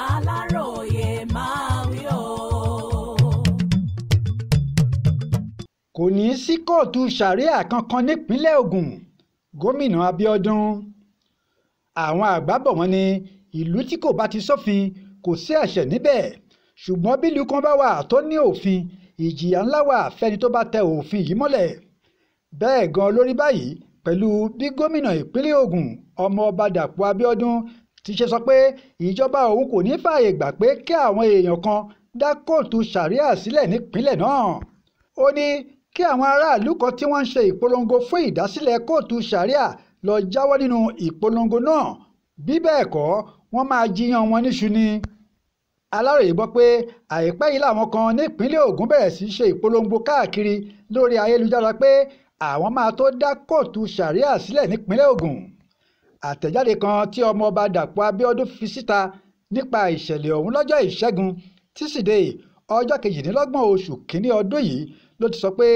Aláròyé máa wí o. Kò ní í sí kóòtù sàríà kankan nípínlẹ̀ Ògùn, gómìnà Abíọ́dún. Àwọn àgbà bọ̀ wọ́n ní ìlú tí kò bá ti sófin kò sí ẹ̀ṣẹ̀ níbẹ̀, ṣùgbọ́n bí ìlú kan bá wà tó ní òfin, ìjìyà ńlá wà fẹ́ni tó bá tẹ òfin yìí mọ́lẹ̀. Bẹ́ẹ̀ gan ló rí báyìí pẹ̀lú bí gómìnà ìpínlẹ̀ Ògùn ọmọọba Dàpọ̀ Abíọ́dún ti ṣe sọ pé ìjọba òun kò ní fààyè gbà pé kí àwọn èèyàn kan dá kóòtù sàríà sílẹ̀ nípínlẹ̀ náà. Ó ní kí àwọn aráàlú kan tí wọ́n ń ṣe ìpolongo fún ìdásílẹ̀ kóòtù sàríà lọ jáwọ́ nínú ìpolongo náà, bí bẹ́ẹ̀ kọ́ wọ́n máa jiyàn wọn níṣu ni. Aláròyé gbọ́ pé àìpẹ́ yìí làwọn kan nípínlẹ̀ Ògùn bẹ̀rẹ̀ sí ṣe ìpolongo káàkiri lórí ayélujára pé àwọn máa tó dá kóòtù sàríà sílẹ̀ nípínlẹ̀ Ògùn. Àtẹ̀jáde kan tí ọmọọba Dàpọ̀ Abíọ́dún fi síta nípa ìṣẹ̀lẹ̀ ọ̀hún lọ́jọ́ Ìṣẹ́gun tísídẹ̀ẹ́ ọjọ́ 28 oṣù kínní ọdún yìí ló ti sọ pé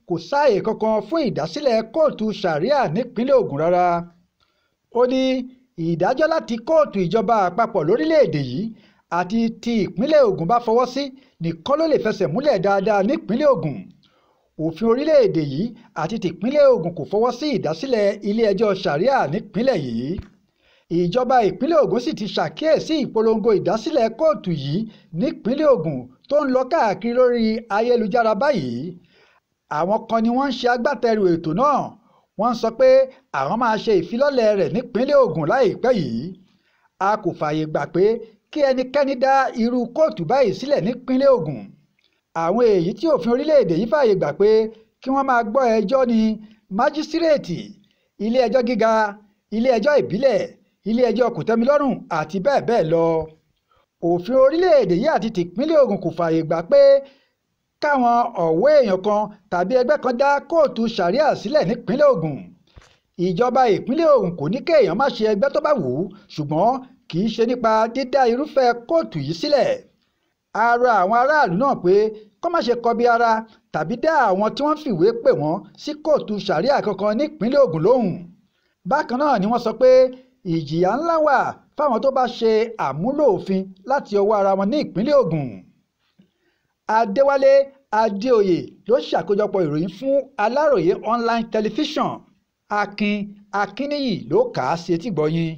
kò sáàyè kankan fún ìdásílẹ̀ kóòtù sàríà nípínlẹ̀ Ògùn rárá. Ó ní ìdájọ́ láti kóòtù ìjọba àpapọ̀ lórílẹ̀‐èdè yìí àti ti ìpínlẹ̀ Ògùn bá fọwọ́ sí nìkan ló lè fẹsẹ̀ múlẹ̀ dáadáa nípínlẹ̀ Ògùn. Òfin orílẹ̀‐èdè yìí àti tìpínlẹ̀ Ògùn kò fọwọ́ sí ìdásílẹ̀ ilé-ẹjọ́ sàríà nípínlẹ̀ yìí. Ìjọba ìpínlẹ̀ Ògùn sì ti ṣàkíyèsí ìpolongo ìdásílẹ̀ kóòtù yìí nípínlẹ̀ Ògùn tó ń lọ káàkiri lórí ayélujára báyìí. Àwọn kan ni wọ́n ń ṣe agbátẹrù ètò náà, wọ́n ń sọ pé àwọn máa ṣe ìfilọ́lẹ̀ rẹ̀ nípínlẹ̀ Ògùn láìpẹ́ yìí. A kò fààyè gbà pé kí ẹnikẹ́ni dá irú kóòtù báyìí sílẹ̀ nípínlẹ̀ Ògùn. Àwọn èyí tí òfin orílẹ̀-èdè yìí fààyè gbà pé kí wọ́n máa gbọ́ ẹjọ́ ní májísírèètì, ilé-ẹjọ́ gíga, ilé-ẹjọ́ ìbílẹ̀, ilé-ẹjọ́ kòtẹ́milọ́rùn àti bẹ́ẹ̀ bẹ́ẹ̀ lọ. Òfin orílẹ̀-èdè yìí àti tìpínlẹ̀ Ògùn kò fààyè gbà pé káwọn ọ̀wọ́ èèyàn kan tàbí ẹgbẹ́ kan dá kóòtù sàríà sílẹ̀ nípínlẹ̀ Ògùn. Ìjọba ìpínlẹ̀ Ògùn kò ní kéèyàn má ṣe ẹgbẹ́ tó bá wù ú, ṣùgbọ́n kì í ṣe nípa dídá irúfẹ́ kóòtù yìí sílẹ̀. A rọ àwọn aráàlú náà pé kó má ṣe kọbi ara tàbí dá àwọn tí wọ́n fìwé pè wọ́n sí kóòtù sàríà kankan nípínlẹ̀ Ògùn lóhùn. Bákan náà ni wọ́n sọ pé ìjìyà ńlá wà fáwọn tó bá ṣe àmúlò òfin láti ọwọ́ ara wọn ní ìpínlẹ̀ Ògùn. Adéwálé Adéoyè ló ṣàkójọpọ̀ ìròyìn fún Aláròyé online television. Akin Akínníyì ló kà á sí etígbọ̀ọ́ yín.